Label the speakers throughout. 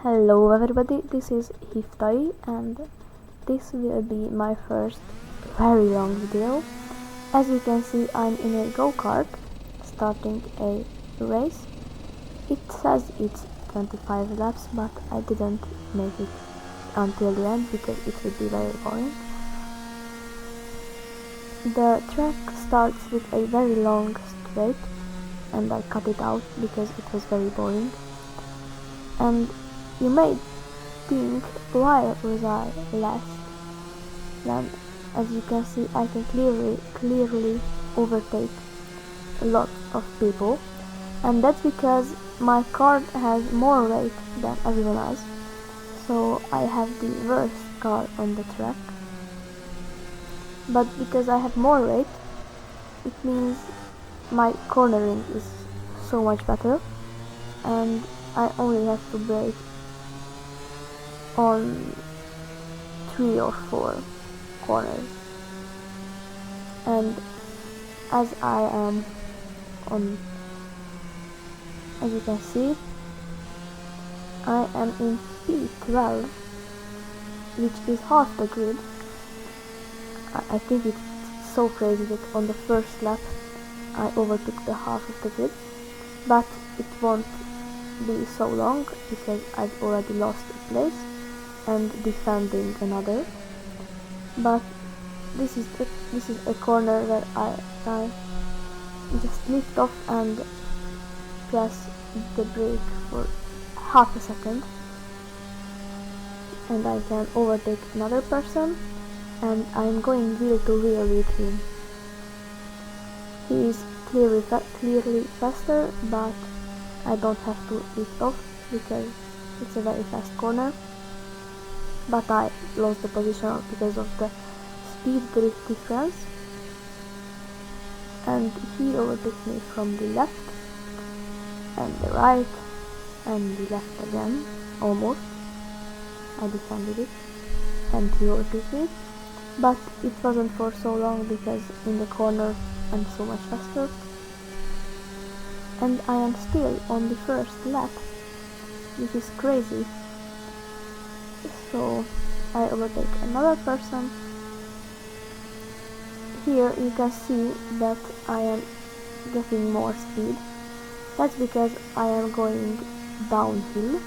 Speaker 1: Hello everybody, this is Hiftai and this will be my first very long video. As you can see, I'm in a go-kart starting a race. It says it's 25 laps, but I didn't make it until the end because it would be very boring. The track starts with a very long straight and I cut it out because it was very boring. And you may think, why was I last? Then, as you can see, I can clearly overtake a lot of people, and that's because my car has more weight than everyone else, so I have the worst car on the track. But because I have more weight, it means my cornering is so much better, and I only have to brake on 3 or 4 corners. And as I am on, as you can see, I am in P12, which is half the grid. I think it's so crazy that on the first lap I overtook the half of the grid, but it won't be so long because I've already lost a place and defending another. But this is a corner where I just lift off and press the brake for half a second, and I can overtake another person, and I'm going wheel to wheel with him. He is clearly faster, but I don't have to lift off because it's a very fast corner. But I lost the position because of the speed difference, and he overtook me from the left and the right and the left again, almost. I defended it and he overtook me, but it wasn't for so long because in the corner I'm so much faster, and I am still on the first lap, which is crazy. So I overtake another person. Here you can see that I am getting more speed. That's because I am going downhill.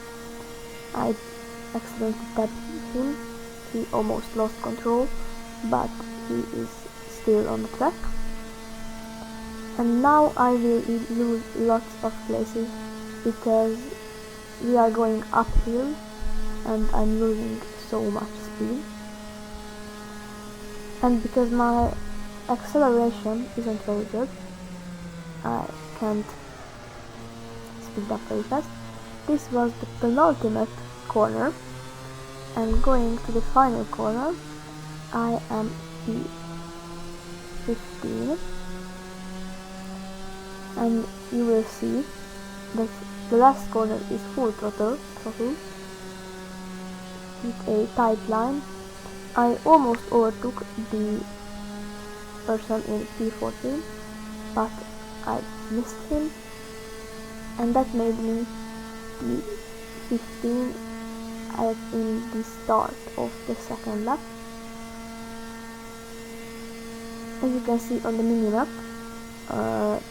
Speaker 1: I accidentally tapped him. He almost lost control, but he is still on the track. And now I will lose lots of places because we are going uphill and I'm losing so much speed. And because my acceleration isn't very good, I can't speed up very fast. This was the penultimate corner, and going to the final corner, I am P15, and you will see that the last corner is full throttle with a tight line. I almost overtook the person in P14, but I missed him, and that made me P15 in the start of the second lap. As you can see on the minimap,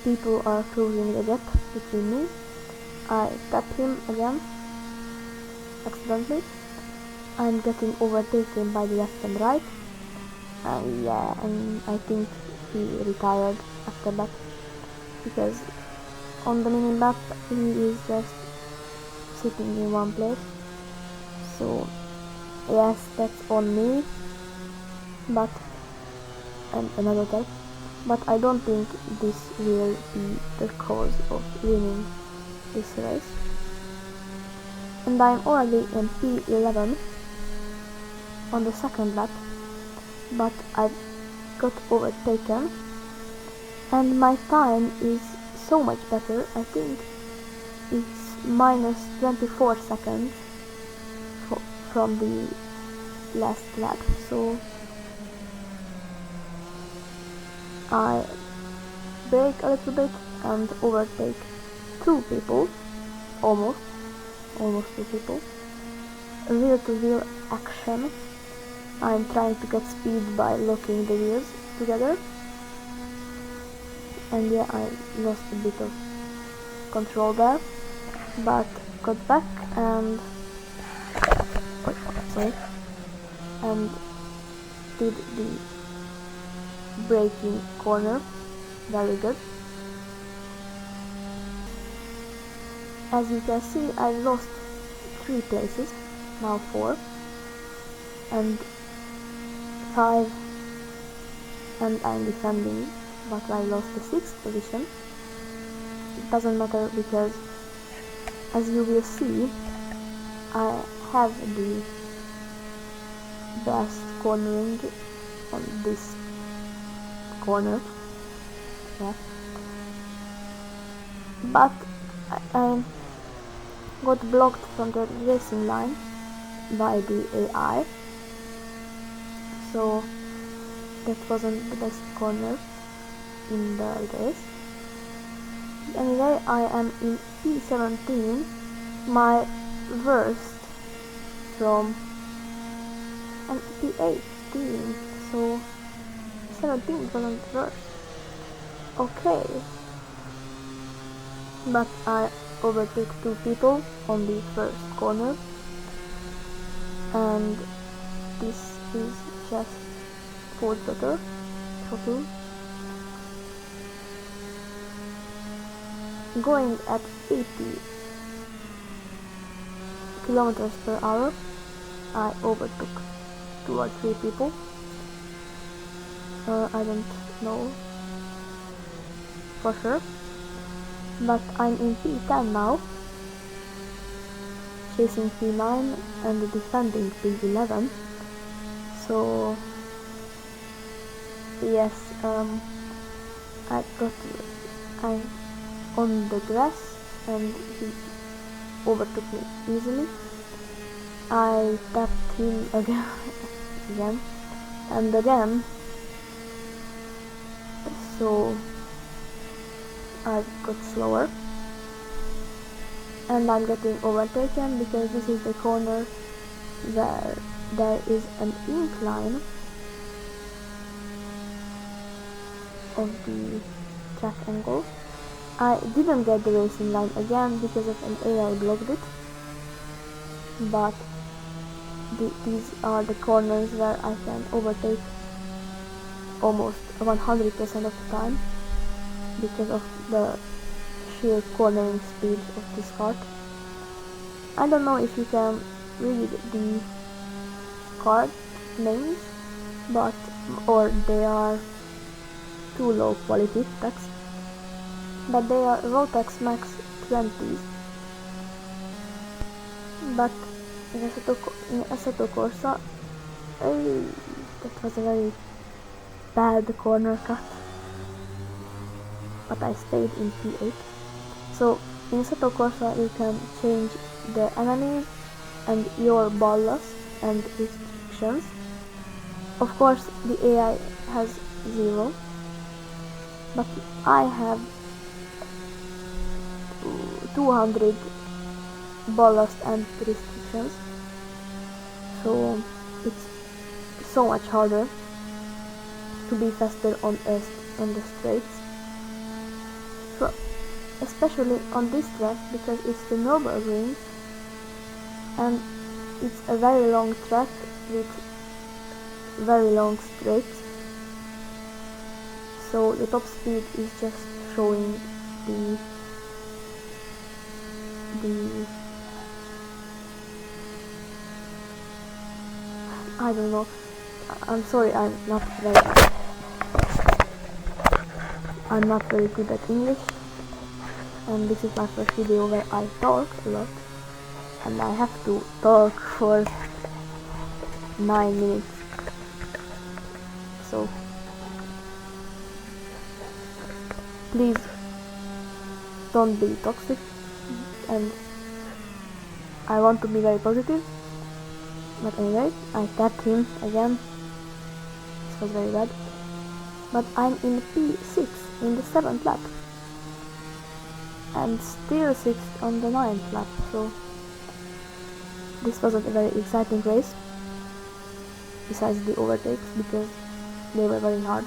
Speaker 1: people are closing the gap between me. I tap him again accidentally. I'm getting overtaken by the left and right, and I think he retired after that because on the minimap he is just sitting in one place. So yes, that's on me, but and another type. But I don't think this will be the cause of winning this race. And I'm already in P11 on the second lap, but I got overtaken, and my time is so much better. I think it's minus 24 seconds from the last lap. So I brake a little bit and overtake 2 people, almost 2 people, wheel-to-wheel action. I'm trying to get speed by locking the wheels together, and yeah, I lost a bit of control there, but got back and and did the braking corner very good. As you can see, I lost 3 places, now 4, and 5, and I'm defending, but I lost the 6th position. It doesn't matter because, as you will see, I have the best cornering on this corner, yeah. But I got blocked from the racing line by the AI, so that wasn't the best corner in the race. Anyway, I am in P17, my worst from an P18, so 17 wasn't worst. Okay, but I overtook 2 people on the first corner, and this is just for total. Going at 80 kilometers per hour, I overtook 2 or 3 people. I don't know for sure, but I'm in P10 now, chasing P9 and defending P11. So yes, I'm on the grass and he overtook me easily. I tapped him again and again, so I got slower, and I'm getting overtaken because this is the corner where there is an incline of the track angle. I didn't get the racing line again because of an AI blocked it, but these are the corners where I can overtake almost 100% of the time because of the sheer cornering speed of this kart. I don't know if you can read the kart names, or they are too low quality text, but they are Rotax Max 20s. But in Assetto Corsa, that was a very bad corner cut, but I stayed in P8. So in Assetto Corsa you can change the enemies and your ballast and restrictions. Of course the AI has 0, but I have 200 ballast and restrictions, so it's so much harder to be faster on the straights. So especially on this track, because it's the Nürburgring and it's a very long track with very long straights, so the top speed is just showing the I don't know, I'm sorry, I'm not very good at English, and this is my first video where I talk a lot, and I have to talk for 9 minutes, so please don't be toxic, and I want to be very positive. But anyway, I tapped him again. This was very bad. But I'm in P6 in the 7th lap, and still 6th on the 9th lap, so this wasn't a very exciting race, besides the overtakes, because they were very hard.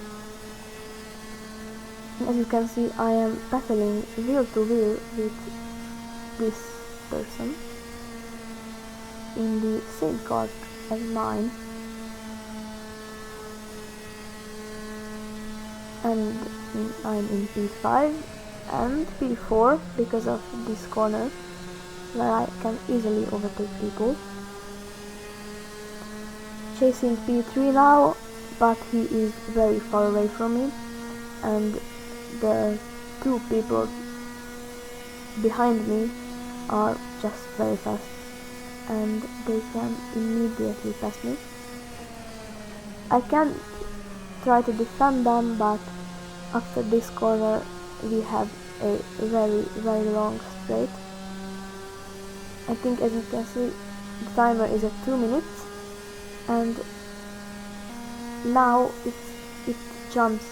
Speaker 1: And as you can see, I am battling wheel to wheel with this person in the same kart as mine, and I'm in P5 and P4 because of this corner where I can easily overtake people. Chasing P3 now, but he is very far away from me, and the two people behind me are just very fast and they can immediately pass me. I can try to defend them, but after this corner we have a very long straight. I think, as you can see, the timer is at 2 minutes, and now it jumped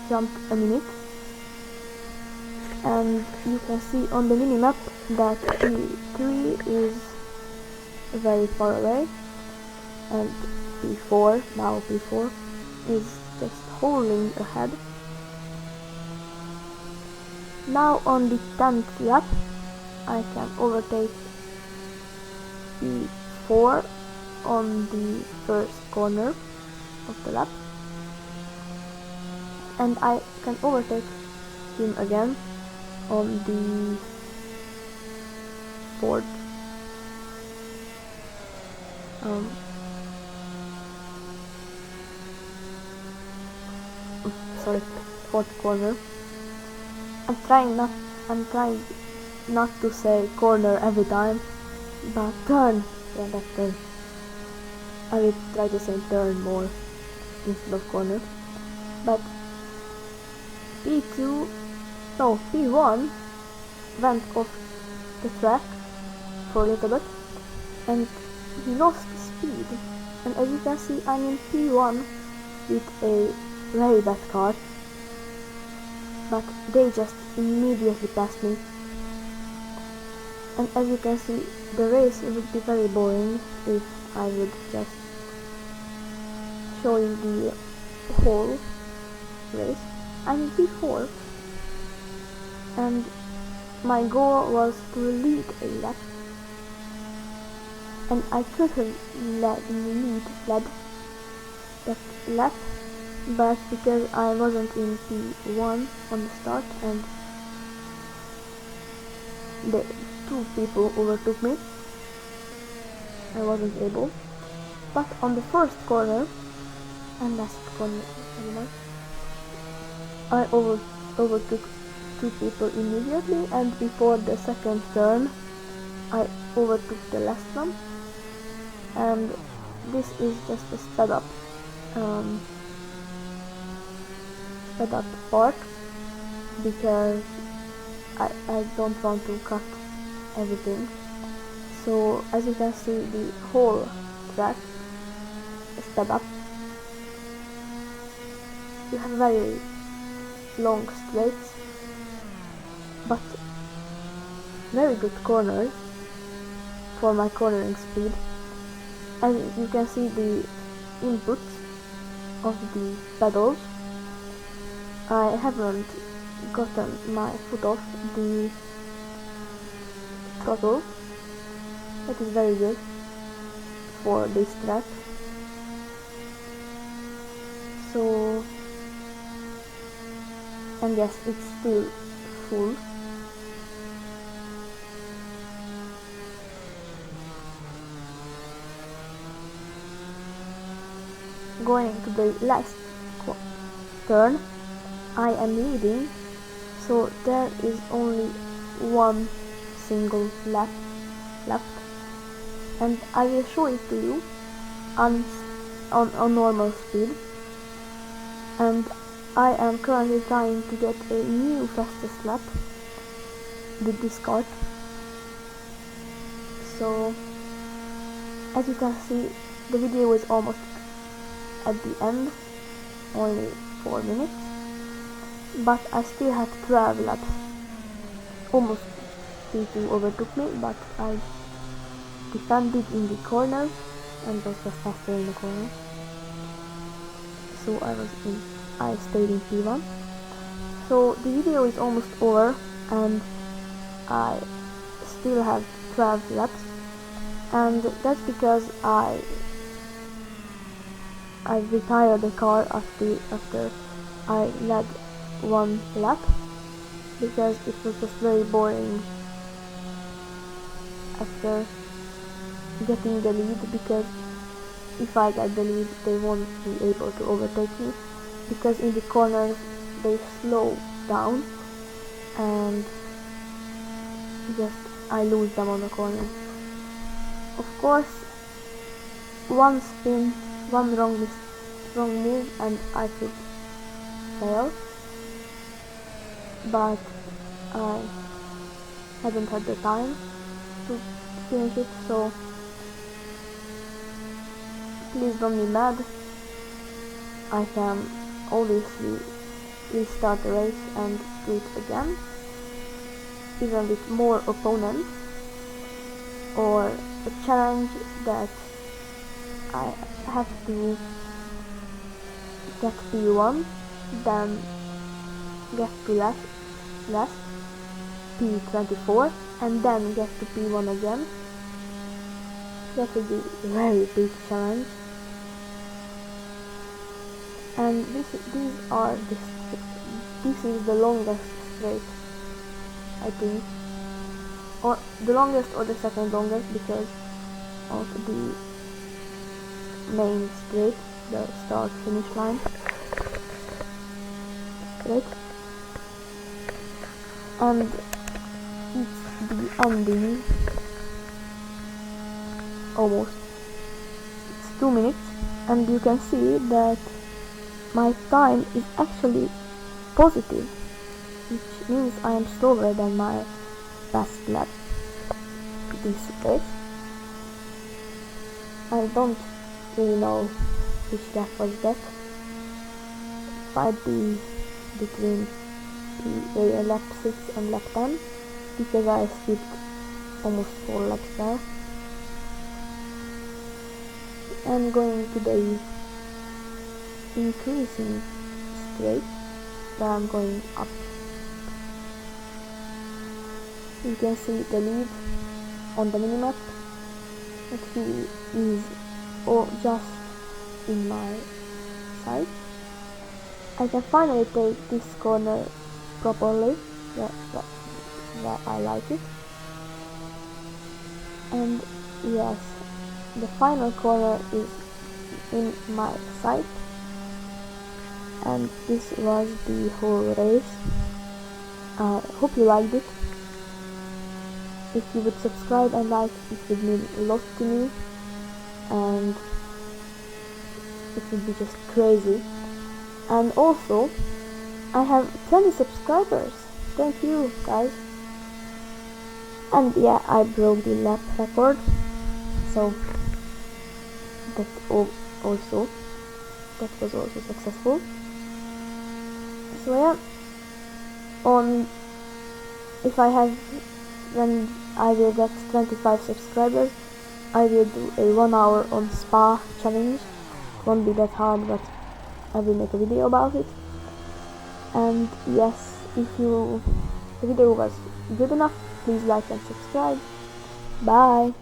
Speaker 1: a minute, and you can see on the minimap that P3 is very far away, and P4 is just holding ahead. Now on the 10th lap I can overtake P4 on the first corner of the lap, and I can overtake him again on the fourth corner. I'm trying not to say corner every time, but turn. Yeah, that turn. I will try to say turn more instead of corner. But P1 went off the track for a little bit, and he lost speed. And as you can see, I'm in P1 with a very bad car, but they just immediately passed me. And as you can see, the race would be very boring if I would just show you the whole race. I'm in P4, and my goal was to lead a lap, and I could have led that lap, but because I wasn't in P1 on the start and the two people overtook me, I wasn't able. But on the first corner and last corner, I overtook two people immediately, and before the second turn I overtook the last one, and this is just a sped up part, because I don't want to cut everything. So as you can see, the whole track is sped up. You have very long straights, but very good corners for my cornering speed. As you can see, the inputs of the pedals, I haven't gotten my foot off the throttle. That is very good for this track. So, and yes, it's still full. Going to the last turn, I am leading, so there is only one single lap left, and I will show it to you on normal speed. And I am currently trying to get a new fastest lap with this kart. So as you can see, the video is almost at the end, only 4 minutes, but I still have 12 laps. Almost P2 overtook me, but I defended in the corner and was just faster in the corner. So I stayed in P1. So the video is almost over and I still have 12 laps, and that's because I retired the car after I led one lap, because it was just very boring after getting the lead, because if I get the lead they won't be able to overtake me, because in the corners they slow down and just I lose them on the corner. Of course, one spin, one wrong move and I could fail, but I hadn't had the time to finish it, so please don't be mad. I can obviously restart the race and do it again, even with more opponents, or a challenge that I have to get P1, then get to last P24, and then get to P1 again. That would be a very big challenge. And this is the longest straight, I think, or the longest or the second longest, because of the main straight, the start finish line straight, and it's the ending. Almost, it's 2 minutes, and you can see that my time is actually positive, which means I am slower than my best lap this race. I don't really know which lap was that. It might be between lap 6 and lap 10, because I skipped almost 4 laps there. I'm going to the increasing straight, where I'm going up. You can see the lead on the minimap, that he is just in my sight. I can finally take this corner properly, that I like it. And yes, the final corner is in my sight, and this was the whole race. I hope you liked it. If you would subscribe and like, it would mean a lot to me, and it would be just crazy. And also, I have 20 subscribers. Thank you, guys. And yeah, I broke the lap record, so that was also successful. So yeah, when I will get 25 subscribers, I will do a 1 hour on Spa challenge. Won't be that hard, but I will make a video about it. And yes, if the video was good enough, please like and subscribe. Bye.